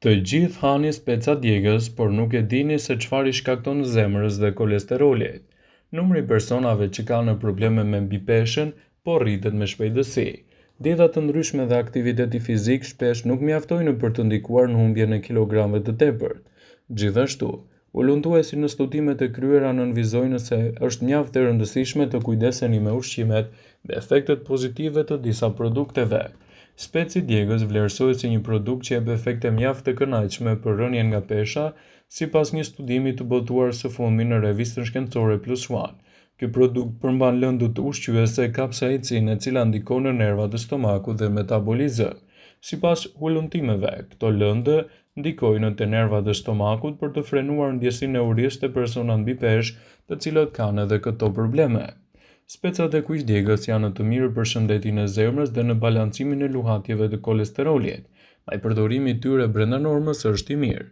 Të gjithë hani speca djegës, por nuk e dini se çfarë i shkakton zemrës dhe kolesterolit. Numri i personave që kanë probleme me mbipeshën po rritet me shpejtësi. Dieta të ndryshme dhe aktiviteti fizik shpesh nuk mjaftojnë për të ndikuar në humbjen e kilogramëve të tepërt. Gjithashtu, ulëntuesi në studimet e kryera nënvizojnë se është mjaft e rëndësishme të kujdeseni me ushqimet dhe efektet pozitive të disa produkteve. Speci djegës vlerësohet si një produkt që jep efekte mjaft të kënaqshme për rënien nga pesha, sipas një studimi të botuar së fundmi në revistën shkencore Plus One. Ky produkt përmban lëndë ushqyese kapsaicin e cila ndikon në nervat e stomakut dhe metabolizëm. Sipas ulëntimeve, këto lëndë ndikojnë te nervat e stomakut për të frenuar ndjesinë e urisë te personat mbi peshë, të cilët kanë edhe këto probleme. Specat e kuqdjegës janë të mirë për shëndetin e zemrës dhe në balancimin e luhatjeve të kolesterolit. Ai përdorimi i tyre brenda normës është i mirë.